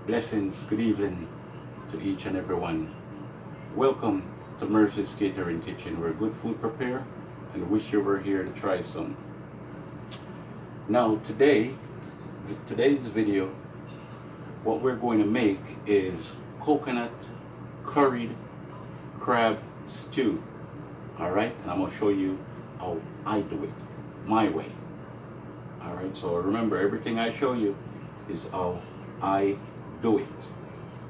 Blessings, good evening to each and every one. Welcome to Murphy's Catering Kitchen, where good food prepare and wish you were here to try some. Now today's video, what we're going to make is coconut curried crab stew. Alright, and I'm going to show you how I do it, my way. Alright, so remember, everything I show you is how I do it.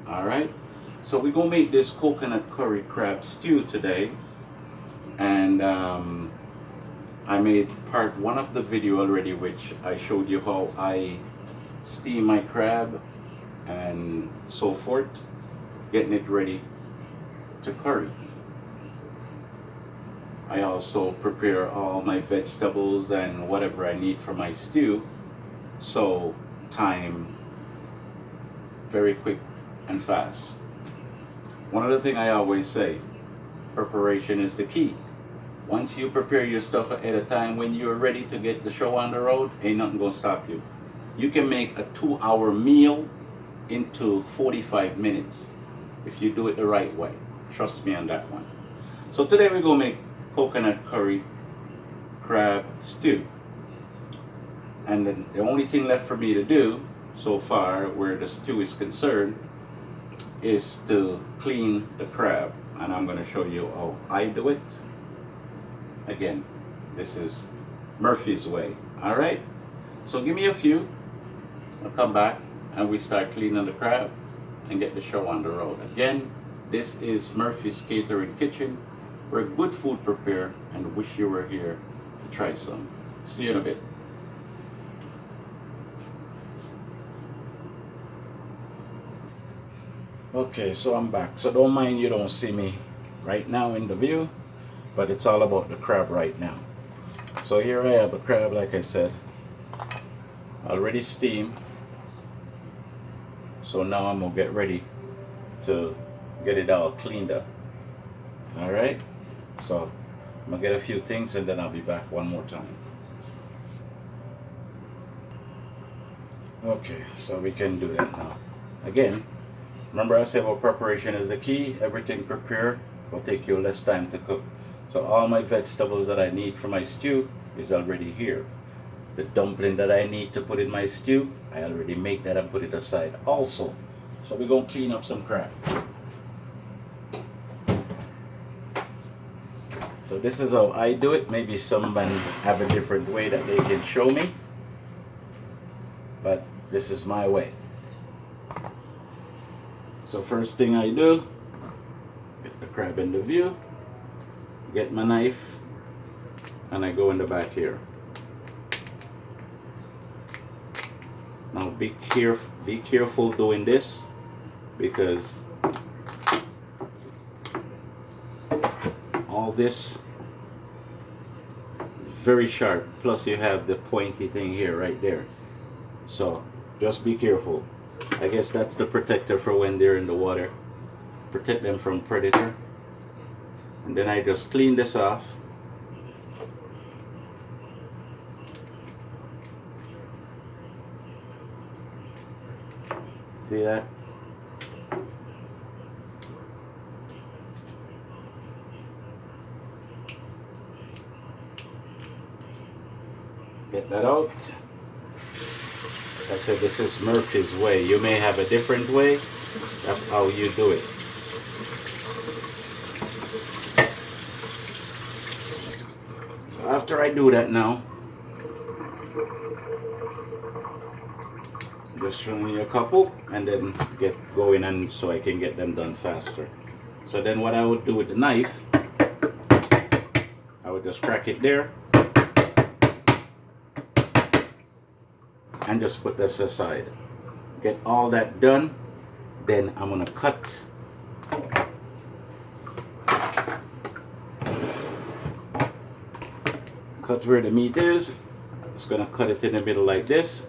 Alright, so we're going to make this coconut curry crab stew today. And I made part one of the video already, which I showed you how I steam my crab and so forth, getting it ready to curry. I also prepare all my vegetables and whatever I need for my stew, so thyme, very quick and fast. One of the things I always say, preparation is the key. Once you prepare your stuff ahead of time, when you're ready to get the show on the road, ain't nothing gonna stop you. You can make a 2-hour meal into 45 minutes if you do it the right way. Trust me on that one. So today we're gonna make coconut curry crab stew. And then the only thing left for me to do so far where the stew is concerned is to clean the crab, and I'm going to show you how I do it. Again, this is Murphy's way. Alright, so give me a few, I'll come back and we start cleaning the crab and get the show on the road. Again, this is Murphy's Catering Kitchen, where good food prepare and wish you were here to try some. See you in a bit. Okay, so I'm back. So don't mind you don't see me right now in the view, but it's all about the crab right now. So here I have the crab, like I said, already steamed. So now I'm gonna get ready to get it all cleaned up. Alright, so I'm gonna get a few things and then I'll be back one more time. Okay, so we can do that now. Again, remember I said, well, preparation is the key. Everything prepared will take you less time to cook. So all my vegetables that I need for my stew is already here. The dumpling that I need to put in my stew, I already make that and put it aside also. So we're going to clean up some crab. So this is how I do it. Maybe someone have a different way that they can show me, but this is my way. So first thing I do, get the crab in the view, get my knife, and I go in the back here. Now be careful doing this, because all this is very sharp, plus you have the pointy thing here right there. So just be careful. I guess that's the protector for when they're in the water. Protect them from predator. And then I just clean this off. See that? Get that out. I said this is Murphy's way. You may have a different way. That's how you do it. So after I do that now, just showing you a couple and then get going, and so I can get them done faster. So then what I would do with the knife, I would just crack it there and just put this aside. Get all that done, then I'm gonna cut. Cut where the meat is. Just gonna cut it in the middle like this,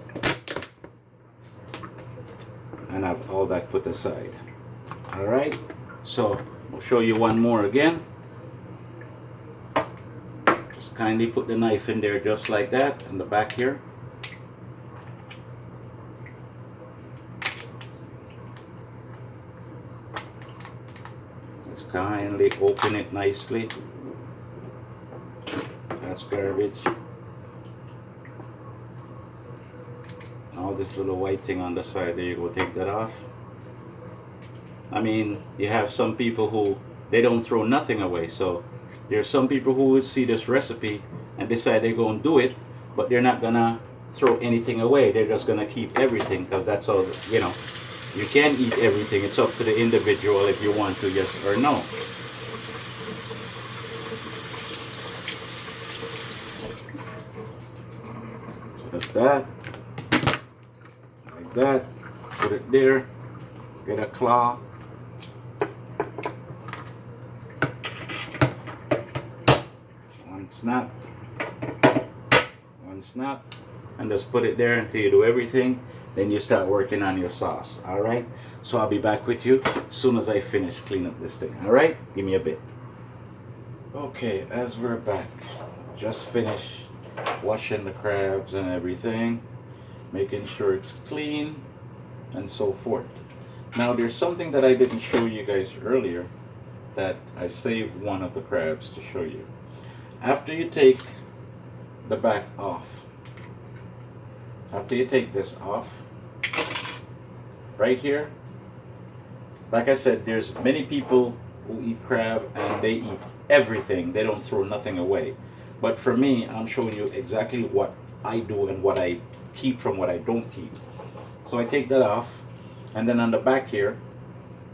and have all that put aside. All right. So I'll show you one more again. Just kindly put the knife in there just like that in the back here. kindly open it nicely. That's garbage. All this little white thing on the side, there you go, take that off. I mean, you have some people who, they don't throw nothing away. So there's some people who would see this recipe and decide they're going to do it, but they're not going to throw anything away. They're just going to keep everything, because that's all, you know, you can eat everything. It's up to the individual if you want to, yes or no. So that's that. Like that. Put it there. Get a claw. One snap. One snap. And just put it there until you do everything. Then you start working on your sauce. Alright? So I'll be back with you as soon as I finish cleaning up this thing. Alright? Give me a bit. Okay, as we're back, just finished washing the crabs and everything, making sure it's clean and so forth. Now there's something that I didn't show you guys earlier, that I saved one of the crabs to show you. After you take the back off, after you take this off, right here, like I said, there's many people who eat crab and they eat everything. They don't throw nothing away. But for me, I'm showing you exactly what I do and what I keep from what I don't keep. So I take that off, and then on the back here,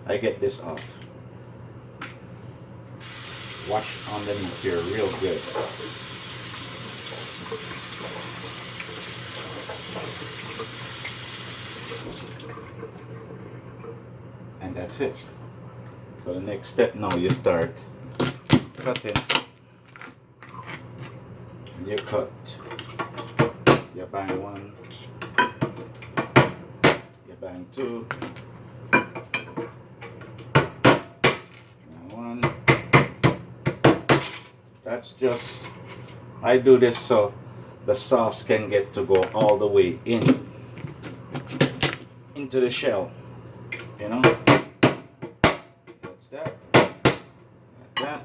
I get this off. Wash underneath here real good. And that's it. So the next step now, you start cutting. You cut. You bang one. You bang two. And one. That's just, I do this so the sauce can get to go all the way into the shell. You know? That's that. Like that.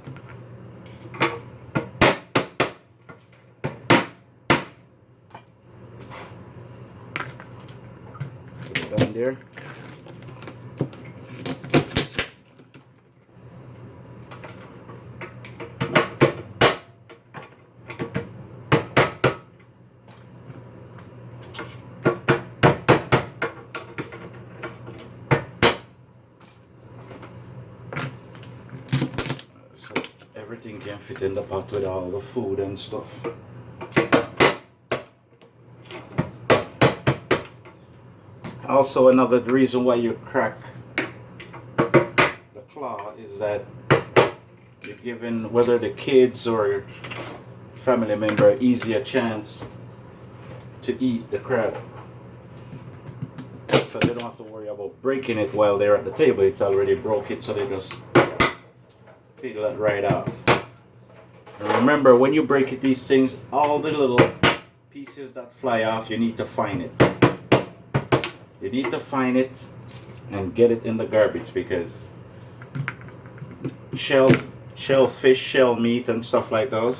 Put it down there. Everything can fit in the pot with all the food and stuff. Also, another reason why you crack the claw is that you're giving whether the kids or family member easier chance to eat the crab. So they don't have to worry about breaking it while they're at the table. It's already broke it, so they just peel that right off. And remember, when you break it, these things, all the little pieces that fly off, you need to find it. You need to find it and get it in the garbage, because shellfish, shell meat and stuff like those,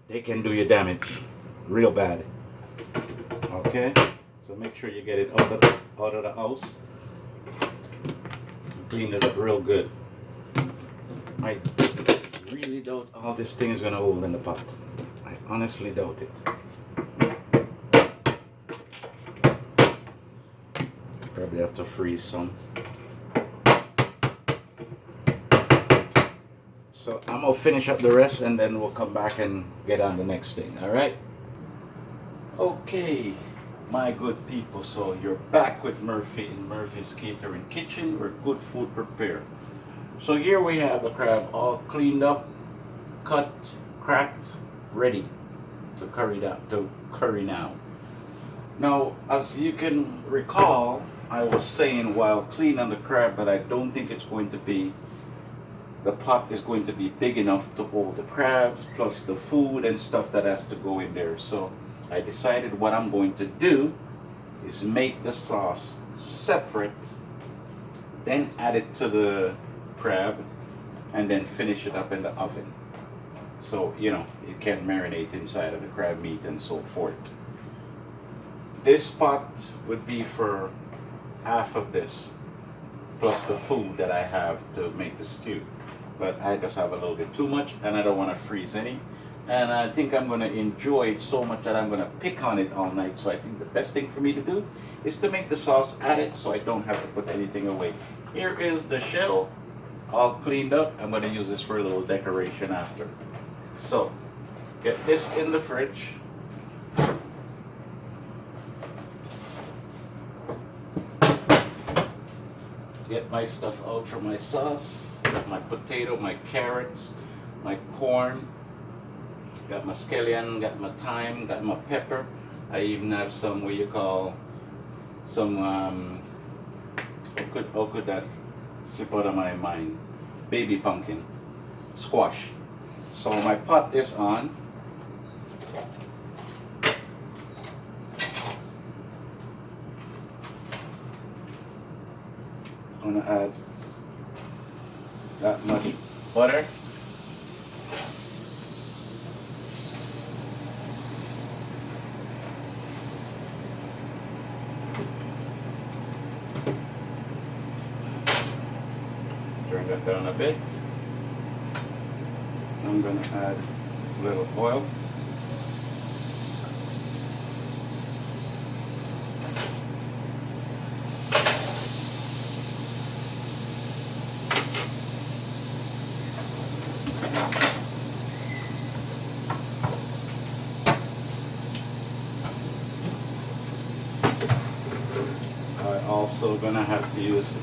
they can do you damage real bad. Okay? So make sure you get it out of the house. Clean it up real good. I really doubt all this thing is going to hold in the pot. I honestly doubt it. Probably have to freeze some. So I'm going to finish up the rest, and then we'll come back and get on the next thing. Alright? Okay, my good people. So you're back with Murphy in Murphy's Catering Kitchen, where good food prepared. So here we have the crab all cleaned up, cut, cracked, ready to curry now. Now, as you can recall, I was saying while cleaning the crab that I don't think it's going to be, the pot is going to be big enough to hold the crabs plus the food and stuff that has to go in there. So I decided what I'm going to do is make the sauce separate then add it to the crab, and then finish it up in the oven. So, you know, it can marinate inside of the crab meat and so forth. This pot would be for half of this, plus the food that I have to make the stew. But I just have a little bit too much, and I don't want to freeze any. And I think I'm going to enjoy it so much that I'm going to pick on it all night. So I think the best thing for me to do is to make the sauce, add it, so I don't have to put anything away. Here is the shell, all cleaned up. I'm going to use this for a little decoration after. So, get this in the fridge. Get my stuff out from my sauce. Got my potato, my carrots, my corn. Got my scallion, got my thyme, got my pepper. I even have some, what you call, some, how could that slip out of my mind? Baby pumpkin, squash. So my pot is on. I'm gonna add that much butter. Turn that down a bit. I'm going to add a little oil. I'm also going to have to use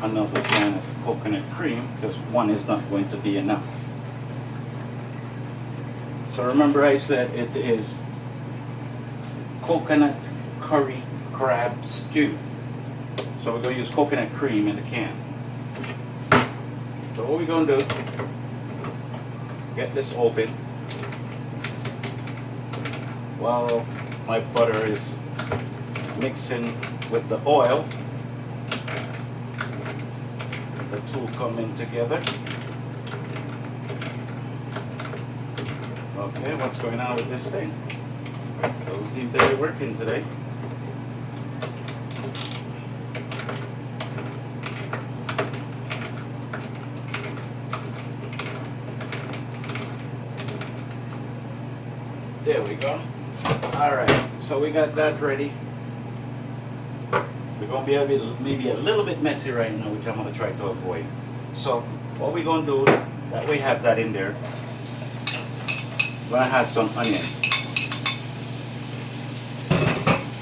another can of coconut cream because one is not going to be enough. So remember I said it is coconut curry crab stew. So we're going to use coconut cream in the can. So what we're going to do, get this open while my butter is mixing with the oil. The two come in together. Okay, what's going on with this thing? Doesn't seem to be working today. There we go. Alright, so we got that ready. We're going to be maybe a little bit messy right now, which I'm going to try to avoid. So what we're going to do, that we have that in there, we're going to add some onion.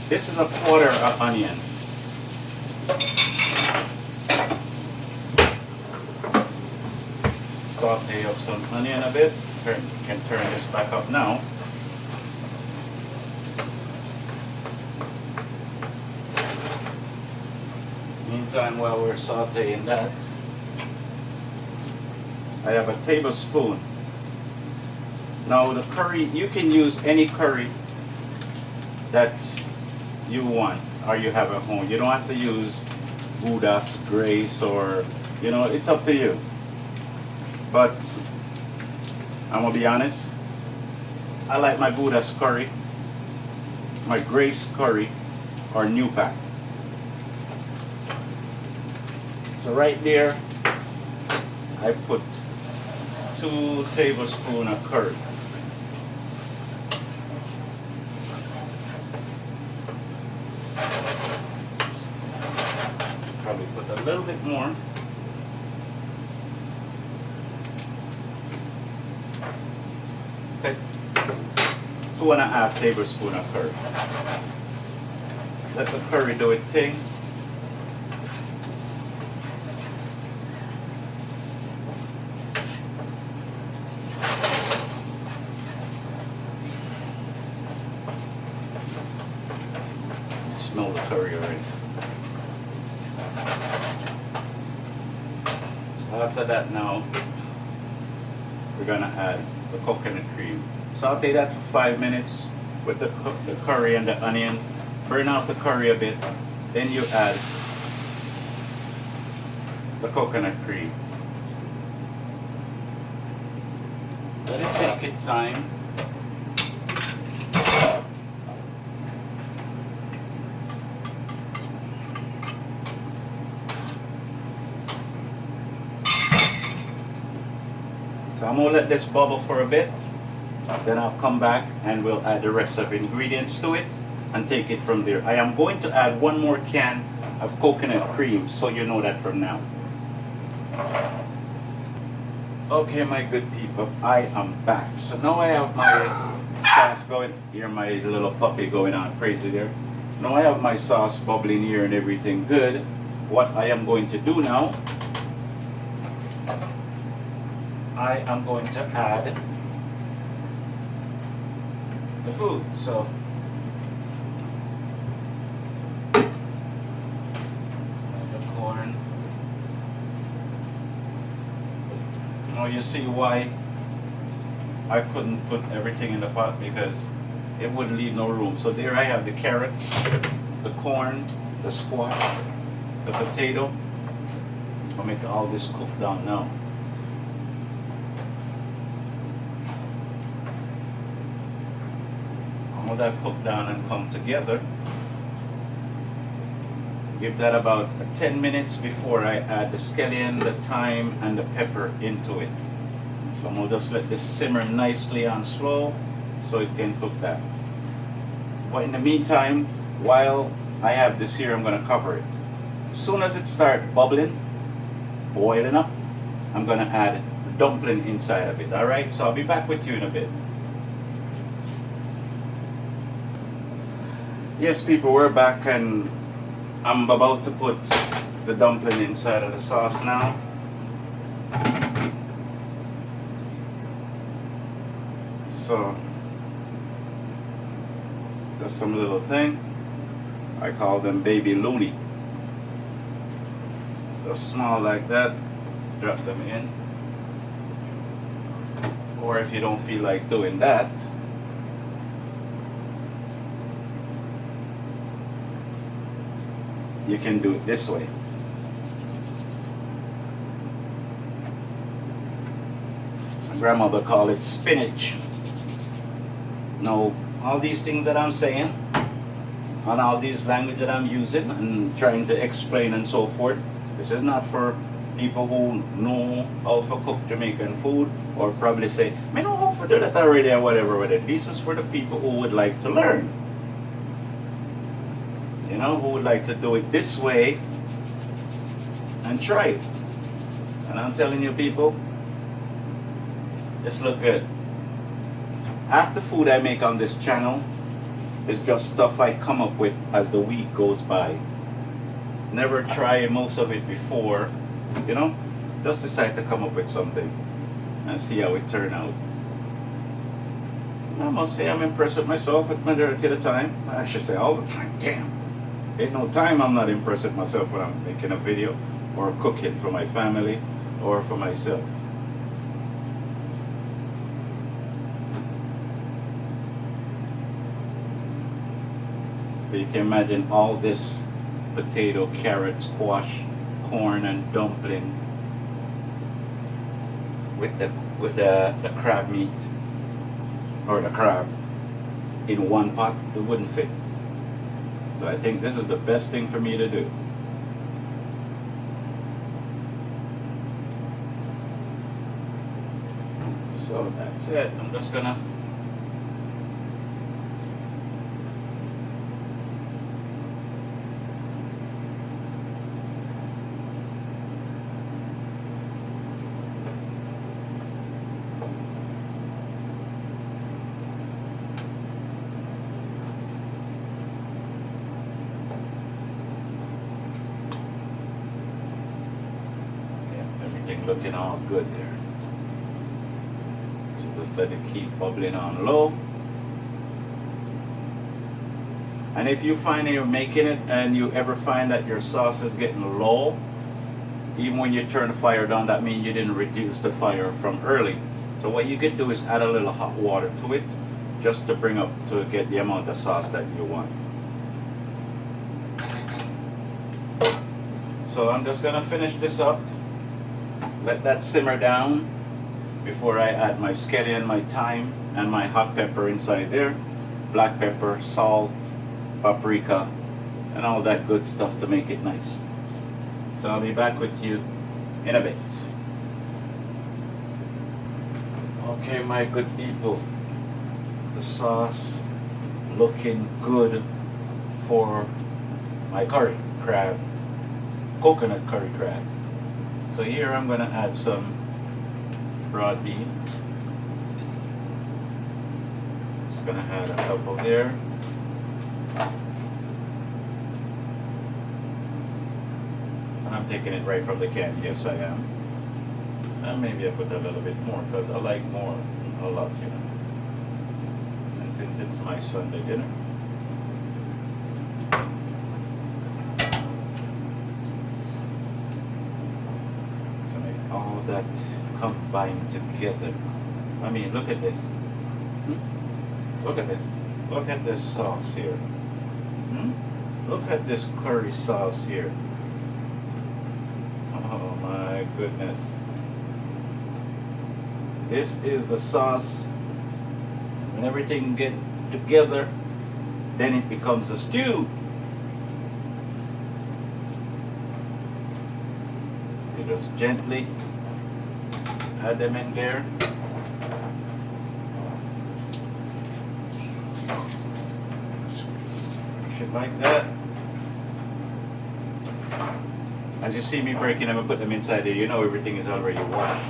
This is a quarter of onion. Saute up some onion a bit. Can turn this back up now. Meantime, while we're sauteing that, I have a tablespoon. Now the curry, you can use any curry that you want or you have at home. You don't have to use Buddha's Grace or, you know, it's up to you. But I'm gonna be honest, I like my Buddha's curry, my Grace curry, or New Pack. So right there, I put 2 tablespoons of curry. Probably put a little bit more. Okay. 2.5 tablespoons of curry. Let the curry do its thing. Smell the curry already. After that now, we're gonna add the coconut cream. Saute that for 5 minutes with the curry and the onion. Burn out the curry a bit. Then you add the coconut cream. Let it take its time. So I'm gonna let this bubble for a bit. Then I'll come back and we'll add the rest of the ingredients to it and take it from there. I am going to add one more can of coconut cream, so you know that from now. Okay, my good people, I am back. So now I have my sauce going. Hear my little puppy going on crazy there. Now I have my sauce bubbling here and everything good. What I am going to do now, I am going to add the food. So the corn. Now you see why I couldn't put everything in the pot, because it wouldn't leave no room. So there I have the carrots, the corn, the squash, the potato. I'll make all this cook down now. All that cook down and come together. Give that about 10 minutes before I add the scallion, the thyme, and the pepper into it. So I'm going to just let this simmer nicely on slow so it can cook that. But in the meantime, while I have this here, I'm going to cover it. As soon as it starts bubbling, boiling up, I'm going to add the dumpling inside of it. Alright, so I'll be back with you in a bit. Yes, people, we're back and I'm about to put the dumpling inside of the sauce now. So, just some little thing. I call them baby loony. Just small like that. Drop them in. Or if you don't feel like doing that, you can do it this way. My grandmother called it spinach. Now, all these things that I'm saying, and all these language that I'm using and trying to explain and so forth, this is not for people who know how to cook Jamaican food, or probably say, I know how to do that already or whatever with it. This is for the people who would like to learn. You know, who would like to do it this way and try it. And I'm telling you, people, this look good. Half the food I make on this channel is just stuff I come up with as the week goes by. Never try most of it before, you know, just decide to come up with something and see how it turn out. I must say I'm impressed with myself at majority of the time. I should say all the time, damn. Ain't no time I'm not impressed with myself when I'm making a video or cooking for my family or for myself. So you can imagine all this potato, carrot, squash, corn, and dumpling with the crab meat or the crab in one pot. It wouldn't fit. So I think this is the best thing for me to do. So that's it. I'm just gonna looking all good there. So just let it keep bubbling on low. And if you find that you're making it and you ever find that your sauce is getting low, even when you turn the fire down, that means you didn't reduce the fire from early. So what you could do is add a little hot water to it, just to bring up, to get the amount of sauce that you want. So I'm just gonna finish this up, let that simmer down before I add my scallion, my thyme, and my hot pepper inside there, black pepper, salt, paprika, and all that good stuff to make it nice. So I'll be back with you in a bit. Okay, my good people, the sauce looking good for my curry crab, coconut curry crab. So here I'm gonna add some broad bean. Just gonna add a couple there. And I'm taking it right from the can, yes I am. And maybe I put a little bit more because I like more a lot, you know. And since it's my Sunday dinner, to make all that combine together. I mean, look at this. Look at this. Look at this sauce here. Look at this curry sauce here. Oh my goodness. This is the sauce. When everything get together, then it becomes a stew. You just gently add them in there. Shit like that. As you see me breaking them and put them inside there, you know everything is already washed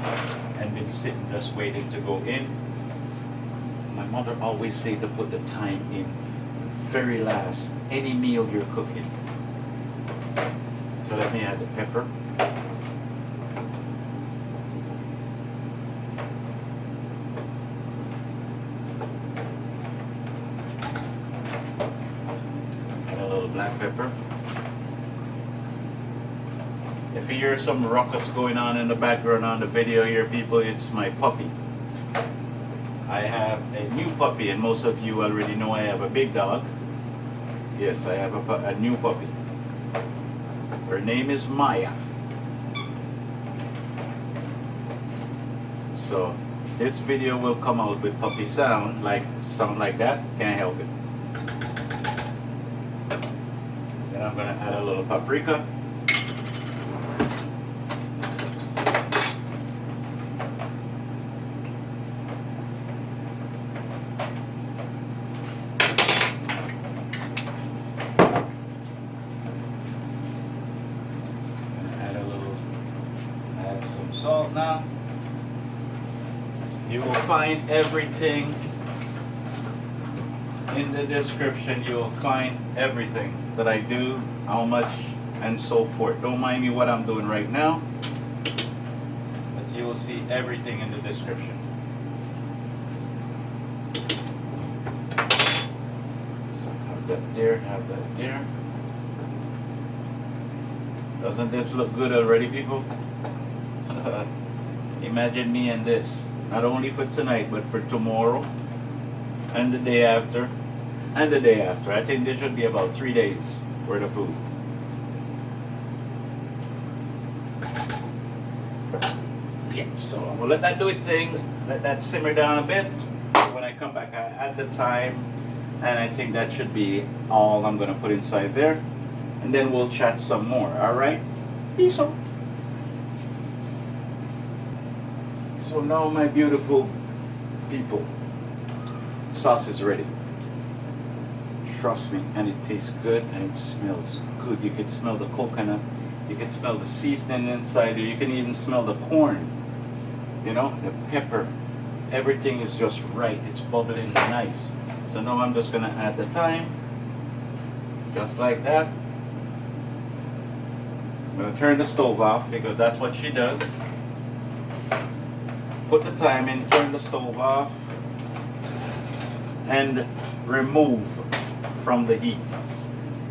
and been sitting just waiting to go in. My mother always say to put the thyme in the very last, any meal you're cooking. So let me add the pepper. And a little black pepper. If you hear some ruckus going on in the background on the video here, people, it's my puppy. I have a new puppy, and most of you already know I have a big dog. Yes, I have a new puppy. Her name is Maya. So this video will come out with puppy sound like that. Can't help it. Then I'm gonna add a little paprika. Salt now. You will find everything in the description. You will find everything that I do, how much, and so forth. Don't mind me what I'm doing right now, but you will see everything in the description. So have that there, have that there. Doesn't this look good already, people? Imagine me and this, not only for tonight, but for tomorrow, and the day after, and the day after. I think this should be about 3 days worth of food. Yep, so I'm gonna let that do its thing, let that simmer down a bit. When I come back, I add the thyme, and I think that should be all I'm gonna put inside there. And then we'll chat some more, alright? Peace out. So now, my beautiful people, sauce is ready. Trust me, and it tastes good and it smells good. You can smell the coconut, you can smell the seasoning inside there, you can even smell the corn, you know, the pepper. Everything is just right, it's bubbling nice. So now I'm just gonna add the thyme, just like that. I'm gonna turn the stove off because that's what she does. Put the thyme in, turn the stove off, and remove from the heat.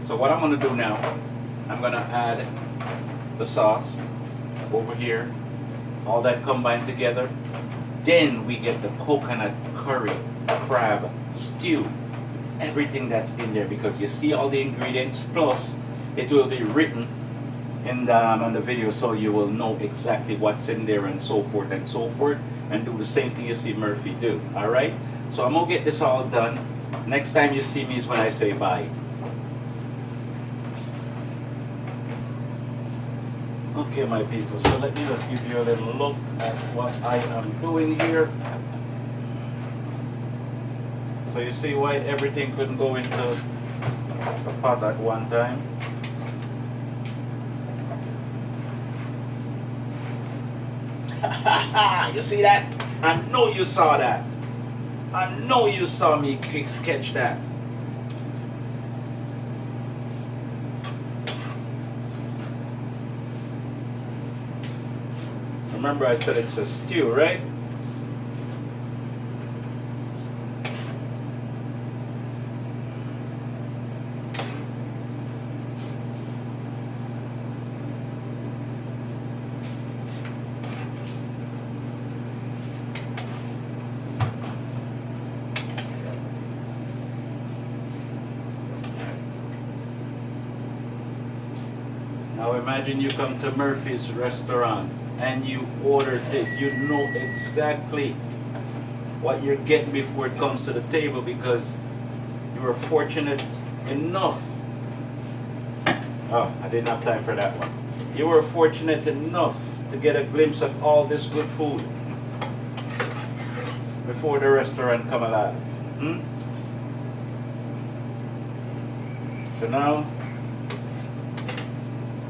So what I'm going to do now, I'm going to add the sauce over here, all that combined together. Then we get the coconut curry crab stew. Everything that's in there, because you see all the ingredients, plus it will be written on the video, so you will know exactly what's in there and so forth and so forth, and do the same thing you see Murphy do. All right, so I'm gonna get this all done. Next time you see me is when I say bye. Okay, my people, so let me just give you a little look at what I am doing here. So you see why everything couldn't go into the pot at one time? You see that? I know you saw that. I know you saw me catch that. Remember I said it's a stew, right? Now imagine you come to Murphy's restaurant and you order this. You know exactly what you're getting before it comes to the table, because you were fortunate enough. Oh, I didn't have time for that one. You were fortunate enough to get a glimpse of all this good food before the restaurant come alive. So now,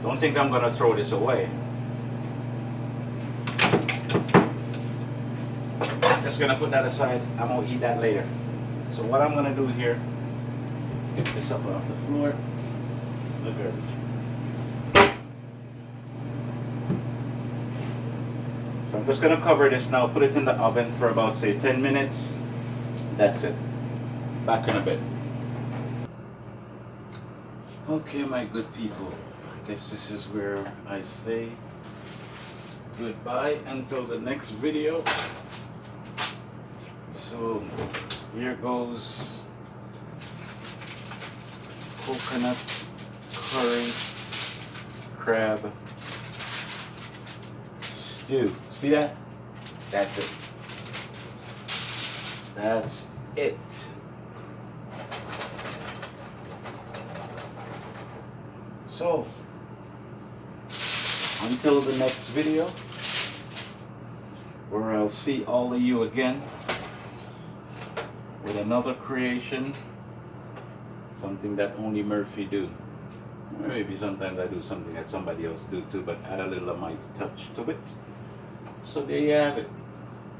don't think I'm gonna throw this away. Just gonna put that aside. I'm gonna eat that later. So what I'm gonna do here, get this up off the floor. The garbage. So I'm just gonna cover this now, put it in the oven for about, say, 10 minutes. That's it. Back in a bit. Okay, my good people. I guess this is where I say goodbye until the next video. So here goes coconut curry crab stew. See that? That's it. That's it. So until the next video, where I'll see all of you again with another creation, something that only Murphy do. Maybe sometimes I do something that somebody else do too, but add a little of my touch to it. So there you have it.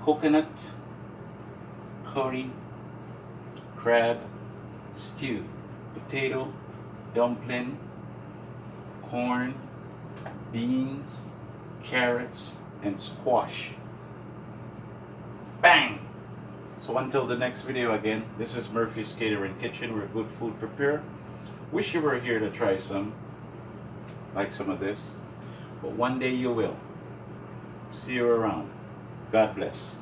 Coconut curry crab stew. Potato, dumpling, corn, beans, carrots, and squash. Bang! So until the next video again, this is Murphy's Catering Kitchen, where good food prepare. Wish you were here to try some, like some of this, but one day you will. See you around. God bless.